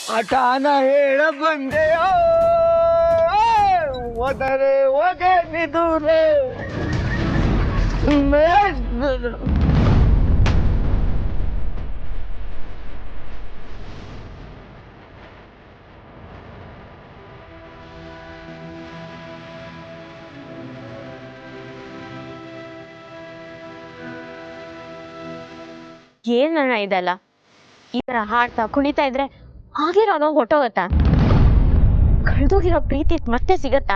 ಹಠಾನ ಹೇಳ ಬಂದೆಯೋ ಹೋದರೆ ಹೋಗೆ ನಿದೂರೆ ಏನಣ್ಣ ಇದಲ್ಲ, ಈ ತರ ಹಾಡ್ತಾ ಕುಣಿತಾ ಇದ್ರೆ ಆಗಿರೋ ನೋವು ಹೊಟ್ಟೋಗತ್ತಾ? ಕಳ್ದೋಗಿರೋ ಪ್ರೀತಿ ಮತ್ತೆ ಸಿಗತ್ತಾ?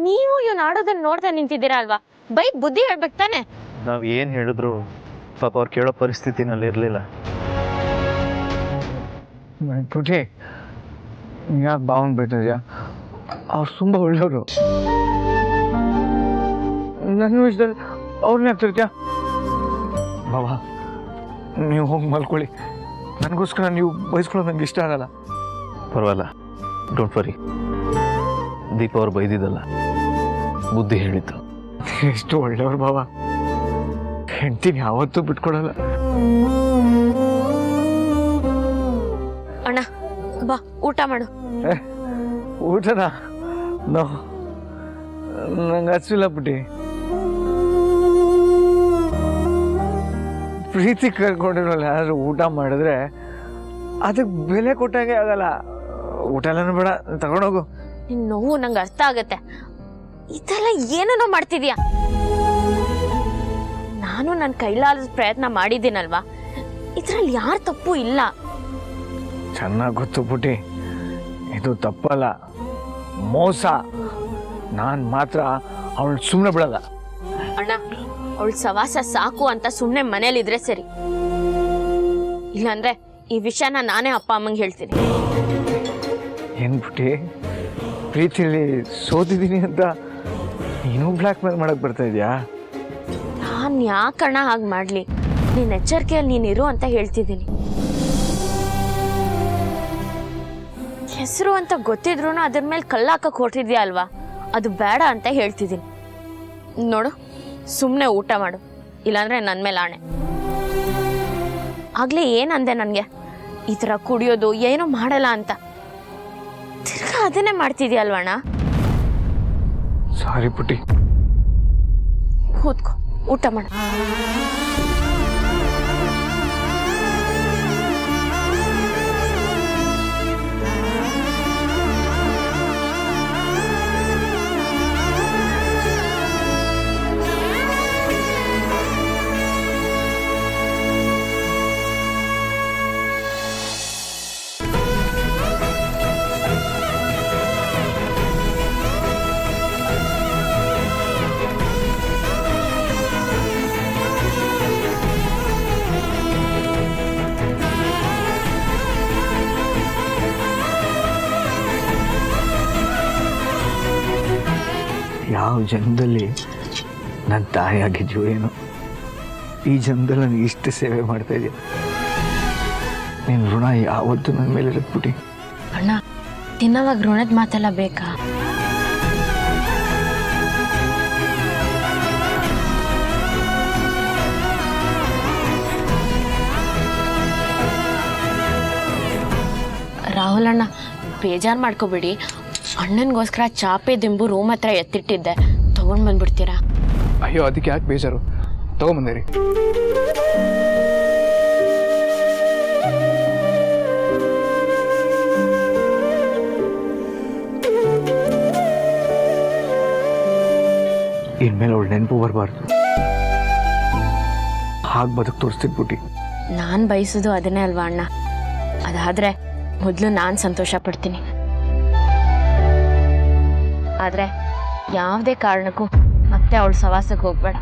ನೀವು ಇವ್ನ ಆಡೋದನ್ನ ನೋಡ್ತಾ ನಿಂತಿದ್ದೀರಾ ಅಲ್ವಾ, ಬೈಕ್ ಬುದ್ಧಿ ಹೇಳ್ಬೇಕು ತಾನೆ. ನಾವು ಏನು ಹೇಳಿದ್ರು ಪಾಪ ಅವ್ರು ಕೇಳೋ ಪರಿಸ್ಥಿತಿನಲ್ಲಿ ಇರಲಿಲ್ಲ. ಪುಟಿ ಯಾಕೆ ಭಾವನ್ ಬಿಟ್ಟಿದ್ಯಾ? ಅವ್ರು ತುಂಬ ಒಳ್ಳೆಯವರು. ನನ್ನ ವಿಷಯದಲ್ಲಿ ಅವ್ರನ್ನ ಆಗ್ತಿರ್ತೀಯಾ? ಬಾಬಾ ನೀವು ಹೋಗಿ ಮಲ್ಕೊಳ್ಳಿ. ನನಗೋಸ್ಕರ ನೀವು ಬಯಸ್ಕೊಳ್ಳೋದು ನಂಗೆ ಇಷ್ಟ ಆಗಲ್ಲ. ಪರವಾಗಿಲ್ಲ, ಡೋಂಟ್ ವರಿ. ದೀಪ ಅವ್ರು ಬೈದಿದ್ದಲ್ಲ, ಬುದ್ಧಿ ಹೇಳಿದ್ದು. ಎಷ್ಟು ಒಳ್ಳೆಯವ್ರು ಬಾಬಾ. ಹೆಂಡ್ತೀನಿ ಯಾವತ್ತೂ ಬಿಟ್ಕೊಡಲ್ಲ. ಅಣ್ಣ ಬಾ ಊಟ ಮಾಡು. ಊಟನಾ? ನೋ, ನಂಗೆ ಹಚ್ಚಿಲ್ಲ ಪುಟಿ. ಪ್ರೀತಿ ಕರ್ಕೊಂಡಿರೋಲ್ಲ ಯಾರು ಊಟ ಮಾಡಿದ್ರೆ ಅದಕ್ಕೆ ಬೆಲೆ ಕೊಟ್ಟಾಗೆ ಆಗಲ್ಲ. ಊಟ ಎಲ್ಲನೂ ಬೇಡ, ತಗೊಂಡೋಗು. ನಿನ್ ನೋವು ನಂಗೆ ಅರ್ಥ ಆಗತ್ತೆ. ಇದೆಲ್ಲ ಏನೋ ಮಾಡ್ತಿದ್ಯಾ? ನಾನು ನನ್ನ ಕೈಲಾದ ಪ್ರಯತ್ನ ಮಾಡಿದ್ದೀನಲ್ವಾ, ಇದ್ರಲ್ಲಿ ಯಾರ ತಪ್ಪು ಇಲ್ಲ. ಚೆನ್ನಾಗಿ ಗೊತ್ತು ಪುಟಿ, ಇದು ತಪ್ಪಲ್ಲ, ಮೋಸ. ನಾನು ಮಾತ್ರ ಅವಳು ಸುಮ್ಮನೆ ಬಿಡಲ್ಲ. ಅಣ್ಣ, ಅವಳ ಸವಾಸ ಸಾಕು ಅಂತ ಸುಮ್ಮನೆ ಮನೇಲಿದ್ರೆ ಸರಿ, ಇಲ್ಲಾಂದ್ರೆ ಈ ವಿಷಯನ ನಾನೇ ಅಪ್ಪ ಅಮ್ಮಂಗೆ ಹೇಳ್ತೀನಿ. ಏನು ಪುಟಿ, ಪ್ರೀತಿಯಲ್ಲಿ ಸೋತಿದ್ದೀನಿ ಅಂತ ನೀನು ಬ್ಲ್ಯಾಕ್ ಮೇಲ್ ಮಾಡಕ್ ಬರ್ತಾ ಇದೆಯಾ? ನಾನು ಯಾಕಣ್ಣ ಹಾಗೆ ಮಾಡಲಿ? ನೀನು ಎಚ್ಚರಿಕೆಯಲ್ಲಿ ನೀನಿರು ಅಂತ ಹೇಳ್ತಿದ್ದೀನಿ. ಹೆಸರು ಅಂತ ಗೊತ್ತಿದ್ರು ಅದ್ರ ಮೇಲೆ ಕಲ್ಲಾಕಕ್ಕೆ ಹೊರಟಿದ್ಯಾ ಅಲ್ವಾ, ಅದು ಬೇಡ ಅಂತ ಹೇಳ್ತಿದ್ದೀನಿ. ನೋಡು, ಸುಮ್ಮನೆ ಊಟ ಮಾಡು, ಇಲ್ಲಾಂದ್ರೆ ನನ್ನ ಮೇಲೆ ಆಣೆ. ಆಗ್ಲೇ ಏನಂದೆ ನನಗೆ, ಈ ಥರ ಕುಡಿಯೋದು ಏನೋ ಮಾಡಲ್ಲ ಅಂತ. ತಿರ್ಗಾ ಅದನ್ನೇ ಮಾಡ್ತಿದ್ಯಲ್ವಣ್ಣ. ಸಾರಿ ಪುಟಿ. ಕೂತ್ಕೋ, ಊಟ ಮಾಡು. ಯಾವ ಜನ್ಮದಲ್ಲಿ ನನ್ನ ತಾಯಿಯಾಗಿದ್ಯೋ ಏನೋ, ಈ ಜನ್ಮದಲ್ಲಿ ನನಗೆ ಇಷ್ಟು ಸೇವೆ ಮಾಡ್ತಾ ಇದೆಯಾ. ನಿನ್ನ ಋಣ ಯಾವತ್ತೂ ನನ್ನ ಮೇಲೆ ಇರುತ್ತೆ ಪುಟಿ. ಅಣ್ಣ, ತಿನ್ನವಾಗ ಋಣದ ಮಾತೆಲ್ಲ ಬೇಕಾ? ರಾಹುಲ್ ಅಣ್ಣ, ಬೇಜಾರು ಮಾಡ್ಕೋಬೇಡಿ. ಅಣ್ಣನಿಗೋಸ್ಕರ ಚಾಪೆ ದಿಂಬು ರೂಮ್ ಹತ್ರ ಎತ್ತಿಟ್ಟಿದ್ದೆ, ತಗೊಂಡು ಬಂದ್ಬಿಡ್ತೀರಾ? ಅಯ್ಯೋ, ಅದಕ್ಕೆ ಯಾಕೆ ಬೇಜಾರು, ತಗೊಂಬಂದಿರಿ. ಇನ್ಮೇಲೆ ಅವಳು ನೆನಪು ಬರಬಾರ್ದು. ಹಾಗೆ ಬದುಕು ತೋರಿಸ್ತೀನಿ ಪುಟಿ. ನಾನು ಬಯಸೋದು ಅದನ್ನೇ ಅಲ್ವಾ ಅಣ್ಣ. ಅದಾದರೆ ಮೊದಲು ನಾನು ಸಂತೋಷ ಪಡ್ತೀನಿ. ಆದರೆ ಯಾವುದೇ ಕಾರಣಕ್ಕೂ ಮತ್ತೆ ಅವಳು ಸವಾಸಕ್ಕೆ ಹೋಗ್ಬೇಡ.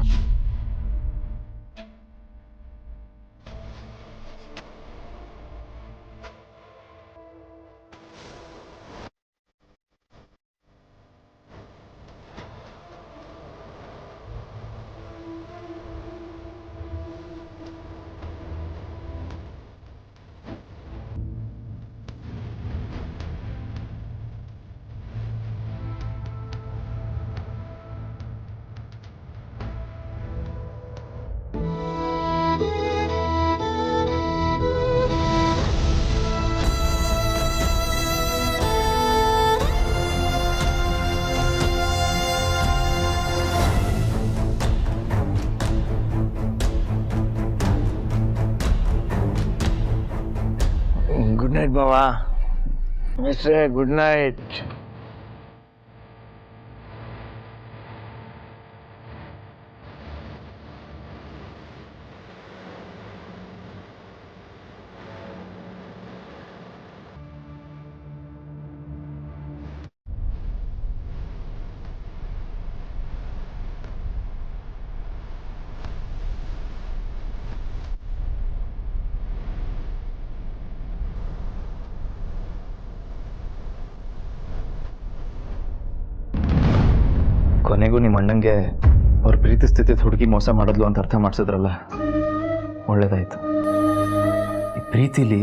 ನೈಟ್ ಬಾವಾ ಮಿಸ್ಟ್ರೆ, ಗುಡ್ ನೈಟ್. ಕೊನೆಗೂ ನಿಮ್ಮ ಅಣ್ಣಂಗೆ ಅವ್ರ ಪ್ರೀತಿ ಸ್ಥಿತಿ ಹುಡುಗಿ ಮೋಸ ಮಾಡಿದ್ಲು ಅಂತ ಅರ್ಥ ಮಾಡಿಸಿದ್ರಲ್ಲ, ಒಳ್ಳೇದಾಯ್ತು. ಈ ಪ್ರೀತಿಲಿ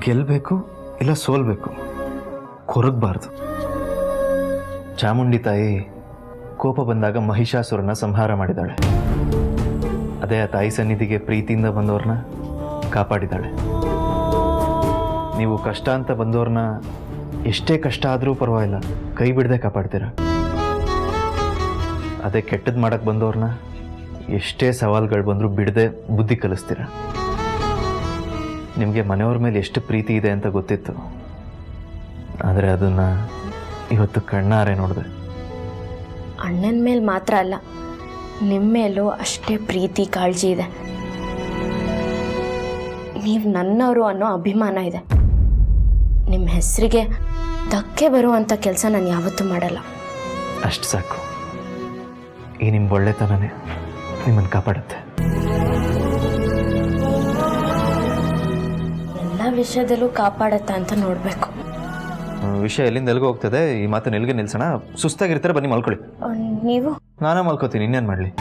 ಗೆಲ್ಲಬೇಕು ಇಲ್ಲ ಸೋಲ್ಬೇಕು, ಕೊರಗಬಾರ್ದು. ಚಾಮುಂಡಿ ತಾಯಿ ಕೋಪ ಬಂದಾಗ ಮಹಿಷಾಸುರನ ಸಂಹಾರ ಮಾಡಿದ್ದಾಳೆ. ಅದೇ ಆ ತಾಯಿ ಸನ್ನಿಧಿಗೆ ಪ್ರೀತಿಯಿಂದ ಬಂದವ್ರನ್ನ ಕಾಪಾಡಿದ್ದಾಳೆ. ನೀವು ಕಷ್ಟ ಅಂತ ಬಂದವ್ರನ್ನ ಎಷ್ಟೇ ಕಷ್ಟ ಆದರೂ ಪರವಾಗಿಲ್ಲ, ಕೈ ಬಿಡದೆ ಕಾಪಾಡ್ತೀರ. ಅದೇ ಕೆಟ್ಟದ್ದು ಮಾಡಕ್ಕೆ ಬಂದವ್ರನ್ನ ಎಷ್ಟೇ ಸವಾಲುಗಳು ಬಂದರೂ ಬಿಡದೆ ಬುದ್ಧಿ ಕಲಿಸ್ತೀರ. ನಿಮಗೆ ಮನೆಯವ್ರ ಮೇಲೆ ಎಷ್ಟು ಪ್ರೀತಿ ಇದೆ ಅಂತ ಗೊತ್ತಿತ್ತು, ಆದರೆ ಅದನ್ನು ಇವತ್ತು ಕಣ್ಣಾರೆ ನೋಡಿದೆ. ಅಣ್ಣನ ಮೇಲೆ ಮಾತ್ರ ಅಲ್ಲ, ನಿಮ್ಮ ಮೇಲೂ ಅಷ್ಟೇ ಪ್ರೀತಿ ಕಾಳಜಿ ಇದೆ. ನೀವು ನನ್ನವರು ಅನ್ನೋ ಅಭಿಮಾನ ಇದೆ. ನಿಮ್ಮ ಹೆಸರಿಗೆ ಧಕ್ಕೆ ಬರುವಂಥ ಕೆಲಸ ನಾನು ಯಾವತ್ತೂ ಮಾಡಲ್ಲ. ಅಷ್ಟು ಸಾಕು. ಈ ನಿಮ್ಮ ಒಳ್ಳೆತನನೇ ನಿಮ್ಮನ್ನು ಕಾಪಾಡುತ್ತೆ. ಎಲ್ಲ ವಿಷಯದಲ್ಲೂ ಕಾಪಾಡತ್ತ ಅಂತ ನೋಡಬೇಕು. ವಿಷಯ ಎಲ್ಲಿಂದ ಎಲ್ಗೂ ಹೋಗ್ತದೆ, ಈ ಮಾತನ್ನು ಎಲ್ಲಿಗೆ ನಿಲ್ಸೋಣ. ಸುಸ್ತಾಗಿರ್ತಾರೆ, ಬನ್ನಿ ಮಲ್ಕೊಳ್ಳಿ. ನೀವು? ನಾನೇ ಮಲ್ಕೋತೀನಿ, ಇನ್ನೇನು ಮಾಡಲಿ.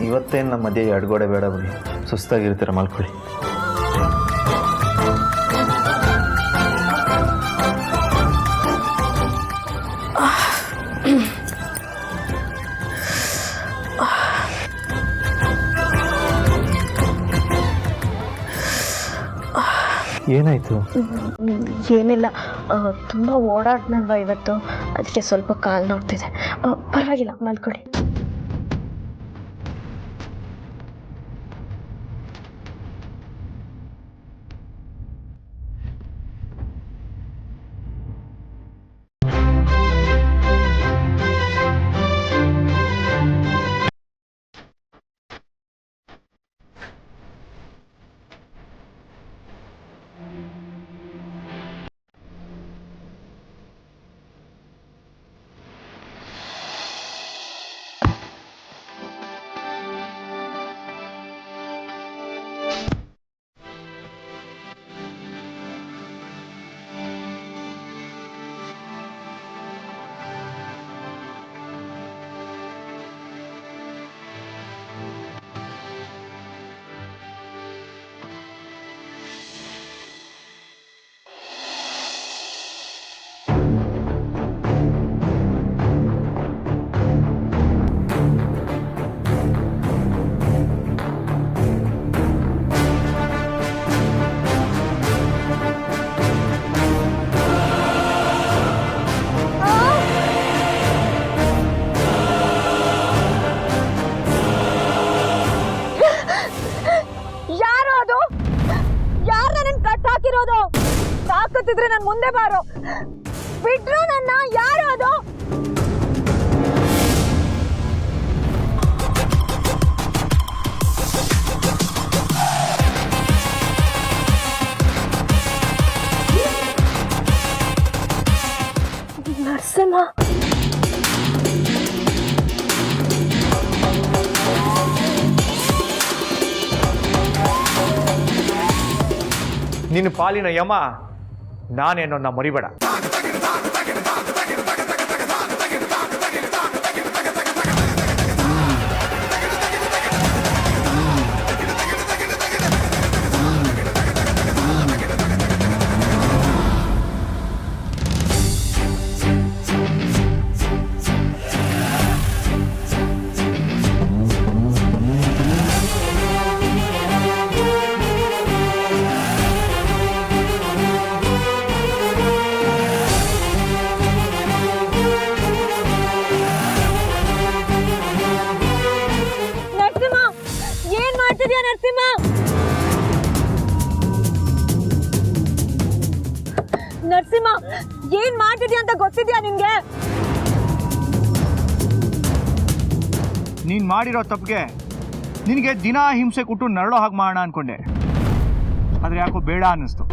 ಇವತ್ತೇನು ನಮ್ಮ ಮಧ್ಯೆ ಅಡ್ಗೋಡೆ ಬೇಡ, ಬನ್ನಿ. ಸುಸ್ತಾಗಿರ್ತೀರ, ಮಲ್ಕೊಳ್ಳಿ. ಏನಾಯಿತು? ಏನಿಲ್ಲ, ತುಂಬ ಓಡಾಡ್ನಲ್ವ ಇವತ್ತು, ಅದಕ್ಕೆ ಸ್ವಲ್ಪ ಕಾಲು ನೋಡ್ತಿದೆ. ಪರವಾಗಿಲ್ಲ, ಮಲ್ಕೊಳ್ಳಿ. ತಾಕತ್ತಿದ್ರೆ ನನ್ ಮುಂದೆ ಬಾರೋ, ಬಿಟ್ರು ನನ್ನ. ಯಾರು ಅದು? ನರಸಿಂಹ. ನಿನ್ನ ಪಾಲಿನ ಯಮ ನಾನೇನೋ ಮರಿಬೇಡ. ನರಸಿಂಹ ಏನ್ ಮಾಡ್ತಿದ್ಯಾ ಅಂತ ಗೊತ್ತಿದ್ಯಾ ನಿನ್ಗೆ? ನೀನು ಮಾಡಿರೋ ತಪ್ಪಿಗೆ ನಿನಗೆ ದಿನಾ ಹಿಂಸೆ ಕೊಟ್ಟು ನರಳೋ ಹಾಗೆ ಮಾಡೋಣ ಅನ್ಕೊಂಡೆ, ಆದರೆ ಯಾಕೋ ಬೇಡ ಅನ್ನಿಸ್ತು.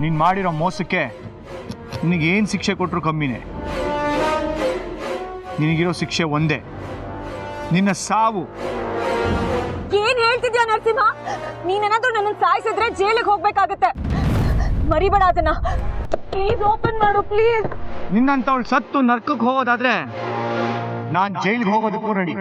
ನೀನು ಮಾಡಿರೋ ಮೋಸಕ್ಕೆ ನಿನಗೇನು ಶಿಕ್ಷೆ ಕೊಟ್ಟರು ಕಮ್ಮಿನೇ. ನಿನಗಿರೋ ಶಿಕ್ಷೆ ಒಂದೇ, ನಿನ್ನ ಸಾವು. ಏನ್ ಹೇಳ್ತಿದ್ಯಾ ನರಸಿಂಹ? ನೀನೇನಾದ್ರೂ ನನ್ನ ಸಾಯಿಸಿದ್ರೆ ಜೈಲಿಗೆ ಹೋಗ್ಬೇಕಾಗತ್ತೆ. ಮರಿಬೇಡ ಅದನ್ನ. ಪ್ಲೀಸ್ ಓಪನ್ ಮಾಡು ಪ್ಲೀಸ್. ನಿನ್ನಂತವಳು ಸತ್ತು ನರ್ಕಕ್ಕೆ ಹೋಗೋದಾದ್ರೆ ನಾನು ಜೈಲಿಗೆ ಹೋಗೋದಕ್ಕೂ ರೆಡಿ.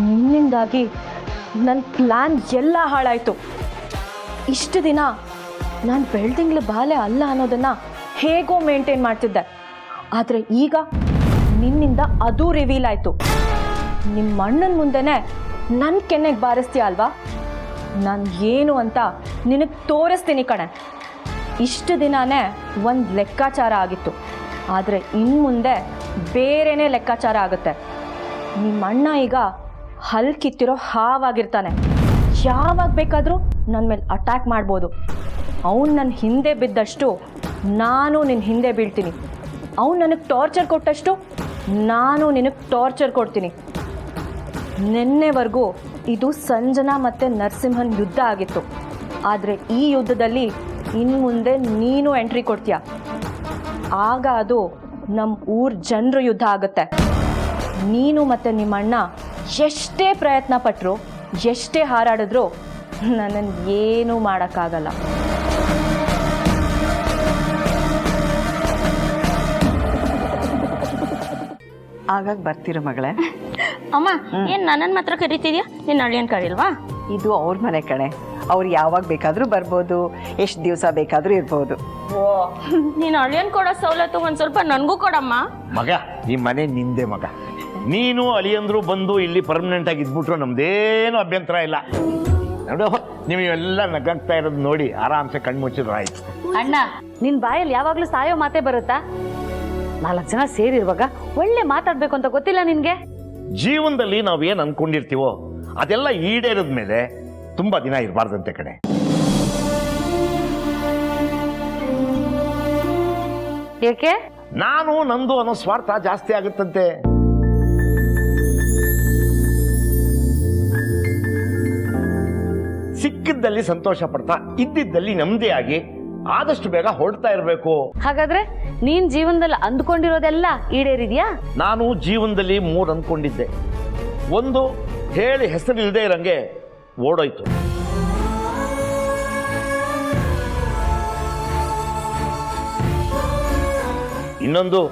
ನಿನ್ನಿಂದಾಗಿ ನನ್ನ ಪ್ಲಾನ್ ಎಲ್ಲ ಹಾಳಾಯಿತು. ಇಷ್ಟು ದಿನ ನಾನು ಬೆಳ್ದಿಂಗ್ಳ ಬಾಲೆ ಅಲ್ಲ ಅನ್ನೋದನ್ನು ಹೇಗೋ ಮೇಂಟೈನ್ ಮಾಡ್ತಿದ್ದೆ. ಆದರೆ ಈಗ ನಿನ್ನಿಂದ ಅದು ರಿವೀಲ್ ಆಯಿತು. ನಿಮ್ಮ ಅಣ್ಣನ ಮುಂದೆನೇ ನನ್ನ ಕೆನ್ನೆಗೆ ಬಾರಿಸ್ತೀಯ ಅಲ್ವಾ? ನಾನು ಏನು ಅಂತ ನಿನಗೆ ತೋರಿಸ್ತೀನಿ ಕಣೆ. ಇಷ್ಟು ದಿನವೇ ಒಂದು ಲೆಕ್ಕಾಚಾರ ಆಗಿತ್ತು, ಆದರೆ ಇನ್ನು ಮುಂದೆ ಬೇರೆನೇ ಲೆಕ್ಕಾಚಾರ ಆಗುತ್ತೆ. ನಿಮ್ಮ ಅಣ್ಣ ಈಗ ಹಲ್ ಕಿತ್ತಿರೋ ಹಾವಾಗಿರ್ತಾನೆ. ಯಾವಾಗ ಬೇಕಾದರೂ ನನ್ನ ಮೇಲೆ ಅಟ್ಯಾಕ್ ಮಾಡ್ಬೋದು. ಅವನು ನನ್ನ ಹಿಂದೆ ಬಿದ್ದಷ್ಟು ನಾನು ನಿನ್ನ ಹಿಂದೆ ಬೀಳ್ತೀನಿ. ಅವನು ನನಗೆ ಟಾರ್ಚರ್ ಕೊಟ್ಟಷ್ಟು ನಾನು ನಿನಗೆ ಟಾರ್ಚರ್ ಕೊಡ್ತೀನಿ. ನಿನ್ನೆವರೆಗೂ ಇದು ಸಂಜನಾ ಮತ್ತು ನರಸಿಂಹನ್ ಯುದ್ಧ ಆಗಿತ್ತು. ಆದರೆ ಈ ಯುದ್ಧದಲ್ಲಿ ಇನ್ನು ಮುಂದೆ ನೀನು ಎಂಟ್ರಿ ಕೊಡ್ತೀಯ. ಆಗ ಅದು ನಮ್ಮ ಊರ ಜನರ ಯುದ್ಧ ಆಗುತ್ತೆ. ನೀನು ಮತ್ತು ನಿಮ್ಮ ಅಣ್ಣ ಎಷ್ಟೇ ಪ್ರಯತ್ನ ಪಟ್ಟರು, ಎಷ್ಟೇ ಹಾರಾಡಿದ್ರು ನನ್ನನ್ನು ಏನೂ ಮಾಡೋಕ್ಕಾಗಲ್ಲ. ಆಗಾಗ ಬರ್ತೀರ ಮಗಳೇ? ಅಮ್ಮ ಏನ್ ನನ್ನನ್ನು ಮಾತ್ರ ಕರಿತಿದ್ಯಾ? ನಿನ್ನ ಅಳಿಯನ್ ಕರಿಲ್ವಾ? ಇದು ಅವ್ರ ಮನೆ ಕಣೆ. ಅವ್ರು ಯಾವಾಗ ಬೇಕಾದರೂ ಬರ್ಬೋದು, ಎಷ್ಟು ದಿವಸ ಬೇಕಾದರೂ ಇರ್ಬೋದು. ಓ, ನೀನು ಅಳಿಯನ್ ಕೊಡೋ ಸವಲತ್ತು ಒಂದು ಸ್ವಲ್ಪ ನನಗೂ ಕೊಡಮ್ಮ. ಮಗ, ಈ ಮನೆ ನಿಂದೆ ಮಗ. ನೀನು ಅಳಿಯಂದ್ರು ಬಂದು ಇಲ್ಲಿ ಪರ್ಮನೆಂಟ್ ಆಗಿ ಇದ್ಬಿಟ್ರು ನಮ್ದೇನು ಅಭ್ಯಂತರ ಇಲ್ಲ. ನೋಡು, ನೀವು ಎಲ್ಲ ನಗಾಗ್ತಾ ಇರೋದು ನೋಡಿ ಆರಾಮ್ಸೆ ಕಣ್ಮುಚ್ಚಿದ್ರು ಆಯ್ತು. ಅಣ್ಣ, ನಿನ್ ಬಾಯಲ್ಲಿ ಯಾವಾಗ್ಲೂ ಸಾಯೋ ಮಾತೇ ಬರುತ್ತಾ? 4 ಜನ ಸೇರಿರುವಾಗ ಒಳ್ಳೆ ಮಾತಾಡ್ಬೇಕು ಅಂತ ಗೊತ್ತಿಲ್ಲ ನಿನ್ಗೆ? ಜೀವನದಲ್ಲಿ ನಾವು ಏನು ಅನ್ಕೊಂಡಿರ್ತೀವೋ ಅದೆಲ್ಲ ಈಡೇರಿದ ಮೇಲೆ ತುಂಬಾ ದಿನ ಇರಬಾರ್ದಂತೆ ಕಣೆ. ಯಾಕೆ? ನಾನು ನಂದು ಅನ್ನೋ ಸ್ವಾರ್ಥ ಜಾಸ್ತಿ ಆಗುತ್ತಂತೆ. ಸಿಕ್ಕಿದ್ದಲ್ಲಿ ಸಂತೋಷ ಪಡ್ತಾ, ಇದ್ದಿದ್ದಲ್ಲಿ ನೆಮ್ಮದಿಯಾಗಿ ಆದಷ್ಟು ಬೇಗ ಹೊರಡ್ತಾ ಇರಬೇಕು. ಹಾಗಾದ್ರೆ ನೀನ್ ಜೀವನದಲ್ಲಿ ಅಂದ್ಕೊಂಡಿರೋದೆಲ್ಲ ಈಡೇರಿದ್ಯಾ? ನಾನು ಜೀವನದಲ್ಲಿ 3 ಅಂದ್ಕೊಂಡಿದ್ದೆ. ಒಂದು, ಹೇಳಿ ಹೆಸರಿಲ್ಲದೆ ಇರಂಗೆ ಓಡೋಯ್ತು. ಇನ್ನೊಂದು,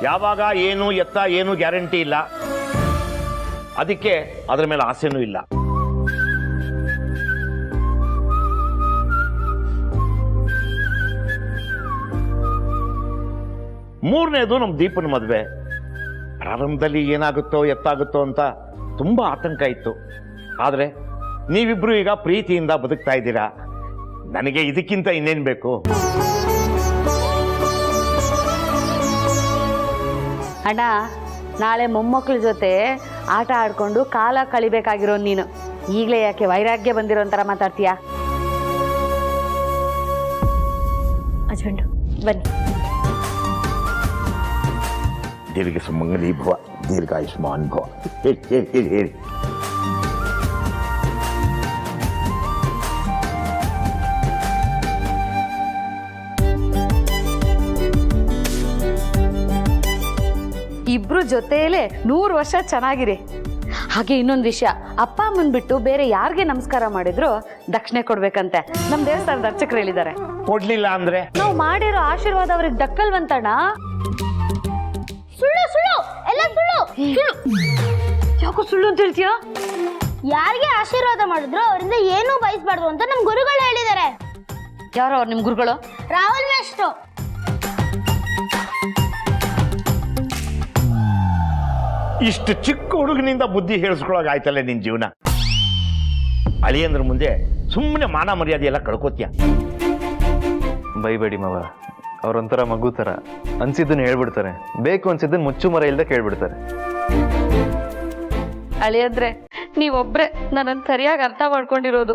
ಯಾವಾಗ ಏನು ಎತ್ತ ಏನು ಗ್ಯಾರಂಟಿ ಇಲ್ಲ, ಅದಕ್ಕೆ ಅದರ ಮೇಲೆ ಆಸೆನೂ ಇಲ್ಲ. ಮೂರನೇದು, ನಮ್ಮ ದೀಪನ ಮದುವೆ. ಪ್ರಾರಂಭದಲ್ಲಿ ಏನಾಗುತ್ತೋ ಎತ್ತಾಗುತ್ತೋ ಅಂತ ತುಂಬ ಆತಂಕ ಇತ್ತು. ಆದರೆ ನೀವಿಬ್ರು ಈಗ ಪ್ರೀತಿಯಿಂದ ಬದುಕ್ತಾ ಇದ್ದೀರಾ. ನನಗೆ ಇದಕ್ಕಿಂತ ಇನ್ನೇನು ಬೇಕು? ಅಣ್ಣ, ನಾಳೆ ಮೊಮ್ಮಕ್ಕಳ ಜೊತೆ ಆಟ ಆಡ್ಕೊಂಡು ಕಾಲ ಕಳಿಬೇಕಾಗಿರೋ ನೀನು ಈಗಲೇ ಯಾಕೆ ವೈರಾಗ್ಯ ಬಂದಿರೋ ಥರ ಮಾತಾಡ್ತೀಯಾ? ಅಜಂಡು ಬನ್ನಿ. ದೀರ್ಘ ಸುಮಂಗಲಿ ಭವ, ದೀರ್ಘಾಯುಷ್ಮಾನ್ ಭವ. ಹೇಳಿ ಹೇಳಿ ಹೇಳಿ ಹೇಳಿ. ಇಬ್ರು ಜೊತೆಯಲ್ಲೇ 100 ವರ್ಷ ಚೆನ್ನಾಗಿರಿ. ಹಾಗೆ ಇನ್ನೊಂದು ವಿಷಯ, ಅಪ್ಪ ಅಮ್ಮನ್ ಬಿಟ್ಟು ಬೇರೆ ಯಾರಿಗೆ ನಮಸ್ಕಾರ ಮಾಡಿದ್ರು ದಕ್ಷಿಣೆ ಕೊಡ್ಬೇಕಂತೆ ನಮ್ ದೇವಸ್ಥಾನದ ಅರ್ಚಕರು ಹೇಳಿದ್ದಾರೆ. ಕೊಡ್ಲಿಲ್ಲ ಅಂದ್ರೆ ನಾವು ಮಾಡಿರೋ ಆಶೀರ್ವಾದ ಅವ್ರಿಗೆ ದಕ್ಕಲ್ವಂತಣ್ಣ. ಸುಳ್ಳು ಸುಳ್ಳು ಎಲ್ಲ ಸುಳ್ಳು. ಯಾಕೋ ಸುಳ್ಳು ಅಂತ ಹೇಳ್ತೀಯಾ? ಯಾರಿಗೆ ಆಶೀರ್ವಾದ ಮಾಡಿದ್ರು ಅವರಿಂದ ಏನೂ ಬಯಸ್ಬಾರ್ದು ಅಂತ ನಮ್ ಗುರುಗಳು ಹೇಳಿದ್ದಾರೆ. ಯಾರು ಅವ್ರು ನಿಮ್ ಗುರುಗಳು? ರಾಹುಲ್ ಮೇಷ್ಟ್ರು. ಇಷ್ಟು ಚಿಕ್ಕ ಹುಡುಗನಿಂದ ಬುದ್ಧಿ ಹೇಳಿಸ್ಕೊಳಕ್ ಆಯ್ತಲ್ಲ ನಿನ್ ಜೀವನ. ಅಳಿಯಂದ್ರ ಮುಂದೆ ಸುಮ್ಮನೆ ಮಾನ ಮರ್ಯಾದೆ ಎಲ್ಲ ಕಳ್ಕೊತೀಯ. ಬೈಬೇಡಿ ಮಾವ, ಅವ್ರೊಂಥರ ಮಗು ಥರ ಅನ್ಸಿದ್ದನ್ನು ಹೇಳ್ಬಿಡ್ತಾರೆ, ಬೇಕು ಅನ್ಸಿದ್ದನ್ನು ಮುಚ್ಚು ಮರ ಇಲ್ಲದೆ ಕೇಳ್ಬಿಡ್ತಾರೆ. ಅಳಿಯಂದ್ರೆ ನೀವೊಬ್ರೆ ನನ್ನನ್ನು ಸರಿಯಾಗಿ ಅರ್ಥ ಮಾಡ್ಕೊಂಡಿರೋದು.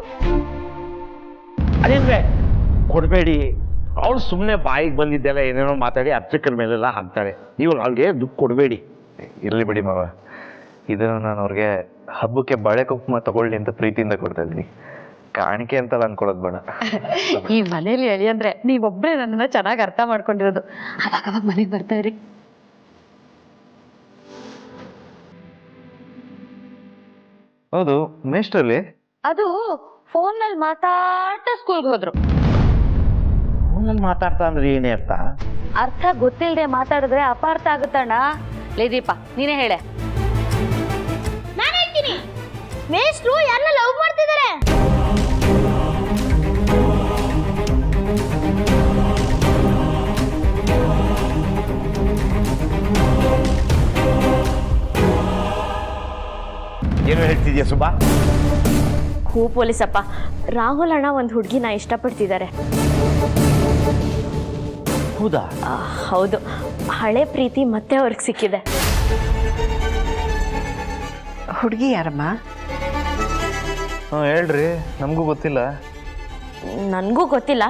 ಅದೇಂದ್ರೆ ಕೊಡಬೇಡಿ, ಅವಳು ಸುಮ್ಮನೆ ಬಾಯಿಗೆ ಬಂದಿದ್ದೆಲ್ಲ ಏನೇನೋ ಮಾತಾಡಿ ಅರ್ಚಕರ ಮೇಲೆಲ್ಲ ಹಾಕ್ತಾಳೆ. ನೀವು ಅವ್ಳಿಗೆ ದುಡ್ಡು ಕೊಡಬೇಡಿ. ಇರಲಿ ಬಿಡಿ ಮಾವ, ಇದನ್ನು ನಾನು ಅವ್ರಿಗೆ ಹಬ್ಬಕ್ಕೆ ಬಾಳೆ ಕುಂಕುಮ ತಗೊಳ್ಳಿ ಅಂತ ಪ್ರೀತಿಯಿಂದ ಕೊಡ್ತಾ ಇದ್ದೀನಿ, ಕಾಣಿಕೆ ಅಂತ ಅನ್ಕೊಳ್ಳೋದು ಬೇಡ. ಈ ಮನೇಲಿ ಅಳಿಯಂದ್ರೆ ನೀವೊಬ್ರೆ ನನ್ನನ್ನ ಚೆನ್ನಾಗಿ ಅರ್ಥ ಮಾಡ್ಕೊಂಡಿರೋದು. ಅವಾಗ ಮನೆಗೆ ಬರ್ತಾ ಇರಿ. ಹೌದು, ಮೇಷ್ಟ್ರಲ್ಲಿ ಅದು ಫೋನಲ್ಲಿ ಮಾತಾಡ್ತಾ ಸ್ಕೂಲ್ಗೆ ಹೋದ್ರು. ಫೋನಲ್ಲಿ ಮಾತಾಡ್ತಾ ಅಂದ್ರೆ ಏನೇ ಅರ್ಥ? ಅರ್ಥ ಗೊತ್ತಿಲ್ಲದೆ ಮಾತಾಡಿದ್ರೆ ಅಪಾರ್ಥ ಆಗುತ್ತಣ್ಣ. ಲೇ ದೀಪ, ನೀನೇ ಹೇಳೆ. ನಾನು ಹೇಳ್ತೀನಿ, ಮೇಷ್ಟ್ರು ಯಾರನ್ನ ಲವ್ ಮಾಡ್ತಿದ್ದಾರೆ. ಏನು ಹೇಳ್ತಿದ್ಯಾ ಸುಬ್ಬಾ? ಹೂ ಪೊಲೀಸಪ್ಪ, ರಾಹುಲ್ ಅಣ್ಣ ಒಂದು ಹುಡುಗಿನ ಇಷ್ಟಪಡ್ತಿದ್ದಾರೆ. ಹೌದಾ? ಹೌದು, ಹಳೆ ಪ್ರೀತಿ ಮತ್ತೆ ಅವ್ರಿಗೆ ಸಿಕ್ಕಿದೆ. ಹುಡುಗಿ ಯಾರಮ್ಮ? ಹಾಂ ಹೇಳ್ರಿ, ನಮಗೂ ಗೊತ್ತಿಲ್ಲ. ನನಗೂ ಗೊತ್ತಿಲ್ಲ,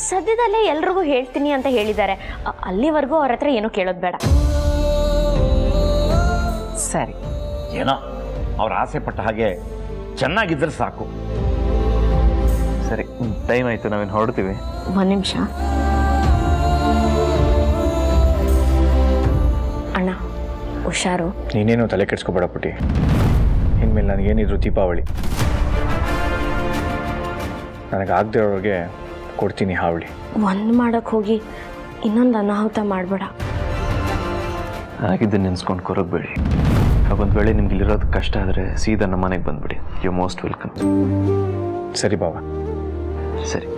ಸದ್ಯದಲ್ಲೇ ಎಲ್ರಿಗೂ ಹೇಳ್ತೀನಿ ಅಂತ ಹೇಳಿದ್ದಾರೆ. ಅಲ್ಲಿವರೆಗೂ ಅವ್ರ ಹತ್ರ ಏನೂ ಕೇಳೋದು ಬೇಡ. ಸರಿ, ಏನೋ ಅವ್ರ ಆಸೆ ಪಟ್ಟ ಹಾಗೆ ಚೆನ್ನಾಗಿದ್ರೆ ಸಾಕು. ಸರಿ, ಟೈಮ್ ಆಯಿತು, ನಾವೇನು ಹೊರಡ್ತೀವಿ. ಒಂದು ನಿಮಿಷ ಅಣ್ಣ, ಹುಷಾರು. ನೀನೇನು ತಲೆ ಕೆಡ್ಸ್ಕೊಬೇಡ ಪುಟಿ, ಇನ್ಮೇಲೆ ನನಗೇನಿದ್ರು ದೀಪಾವಳಿ. ನನಗೆ ಆಗದೆ ಇರೋರಿಗೆ ಕೊಡ್ತೀನಿ ಹಾವಳಿ. ಒಂದು ಮಾಡೋಕ್ಕೆ ಹೋಗಿ ಇನ್ನೊಂದು ಅನಾಹುತ ಮಾಡಬೇಡ. ಆಗಿದ್ದನ್ನು ನೆನೆಸ್ಕೊಂಡು ಕೊರಗಬೇಡಿ. ಹಾಗೊಂದು ವೇಳೆ ನಿಮ್ಗೆ ಇಲ್ಲಿರೋದು ಕಷ್ಟ ಆದರೆ ಸೀದಾ ನಮ್ಮ ಮನೆಗೆ ಬಂದುಬಿಡಿ. You most welcome. ಸರಿ ಬಾಬಾ. ಸರಿ,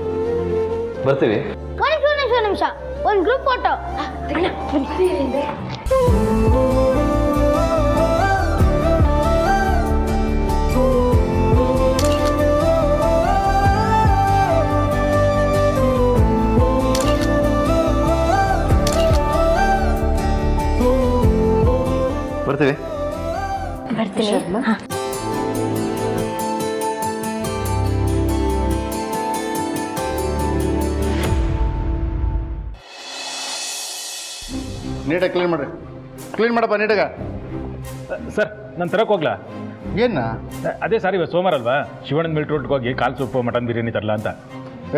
ಬರ್ತೀವಿ. ಒಂದು ನಿಮಿಷ, ಒಂದು ಗ್ರೂಪ್ ಫೋಟೋ. ಬರ್ತೀವಿ. ಬರ್ತೀನಿ. ನೀಟಾಗಿ ಕ್ಲೀನ್ ಮಾಡ್ರಿ. ಕ್ಲೀನ್ ಮಾಡಪ್ಪ ನೀಟಾಗ. ಸರ್, ನಾನು ತರಕ್ಕೆ ಹೋಗ್ಲಾ? ಏನ? ಅದೇ ಸರ್, ಇವತ್ತು ಸೋಮವಾರ ಅಲ್ವಾ, ಶಿವಾನಂದ ಮಿಲ್ಟ್ ರೋಡ್ಗೆ ಹೋಗಿ ಕಾಲು ಸೊಪ್ಪು ಮಟನ್ ಬಿರಿಯಾನಿ ತರಲ್ಲ ಅಂತ.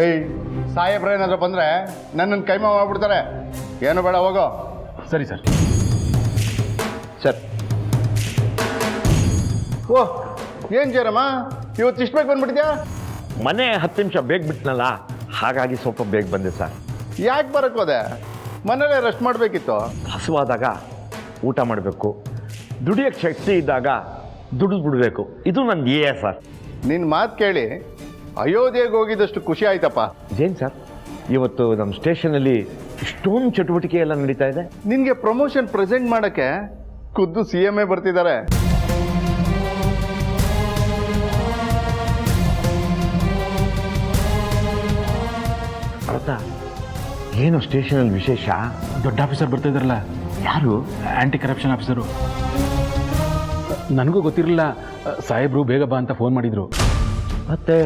ಏಯ್, ಸಾಹೇಬ್ರ ಏನಾದರೂ ಬಂದರೆ ನನ್ನನ್ನು ಕೈಮಾ ಮಾಡ್ಬಿಡ್ತಾರೆ. ಏನು ಬೇಡ, ಹೋಗೋ. ಸರಿ ಸರ್. ಸರ್. ಓಹ್, ಏನು ಜಯರಮ್ಮ, ಇವತ್ತು ಇಷ್ಟು ಬೇಗ ಬಂದ್ಬಿಟ್ಟಿದ್ಯಾ? ಮನೆ 10 ನಿಮಿಷ ಬೇಗ ಬಿಟ್ನಲ್ಲ, ಹಾಗಾಗಿ ಸ್ವಲ್ಪ ಬೇಗ ಬಂದೆ ಸರ್. ಯಾಕೆ ಬರಕ್ಕೆ ಹೋದೆ? ಮನೇಲೆ ರೆಸ್ಟ್ ಮಾಡಬೇಕಿತ್ತು. ಹಸುವಾದಾಗ ಊಟ ಮಾಡಬೇಕು, ದುಡಿಯೋಕ್ಕೆ ಶಕ್ತಿ ಇದ್ದಾಗ ದುಡಿದು ಬಿಡಬೇಕು. ಇದು ನನ್ನ ಧ್ಯೇಯ ಸರ್. ನಿನ್ನ ಮಾತು ಕೇಳಿ ಅಯೋಧ್ಯೆಗೆ ಹೋಗಿದ್ದಷ್ಟು ಖುಷಿ ಆಯ್ತಪ್ಪ. ಏನು ಸರ್, ಇವತ್ತು ನಮ್ಮ ಸ್ಟೇಷನಲ್ಲಿ ಇಷ್ಟೊಂದು ಚಟುವಟಿಕೆ ಎಲ್ಲ ನಡೀತಾ ಇದೆ. ನಿನಗೆ ಪ್ರಮೋಷನ್ ಪ್ರೆಸೆಂಟ್ ಮಾಡೋಕ್ಕೆ ಖುದ್ದು CM ಬರ್ತಿದ್ದಾರೆ. ಅರ್ಥ ಏನು ಸ್ಟೇಷನಲ್ಲಿ ವಿಶೇಷ? ದೊಡ್ಡ ಆಫೀಸರ್ ಬರ್ತಾ ಇದ್ದಾರಲ್ಲ. ಯಾರು? ಆ್ಯಂಟಿ ಕರಪ್ಷನ್ ಆಫೀಸರು. ನನಗೂ ಗೊತ್ತಿರಲಿಲ್ಲ. ಸಾಹೇಬ್ರು ಬೇಗ ಬಾ ಅಂತ ಫೋನ್ ಮಾಡಿದರು. ಮತ್ತೆ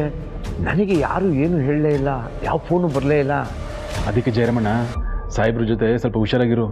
ನನಗೆ ಯಾರು ಏನು ಹೇಳಲೇ ಇಲ್ಲ, ಯಾವ ಫೋನು ಬರಲೇ ಇಲ್ಲ. ಅದಕ್ಕೆ ಜಯರಮಣ್ಣ, ಸಾಹೇಬ್ರ ಜೊತೆ ಸ್ವಲ್ಪ ಹುಷಾರಾಗಿರು.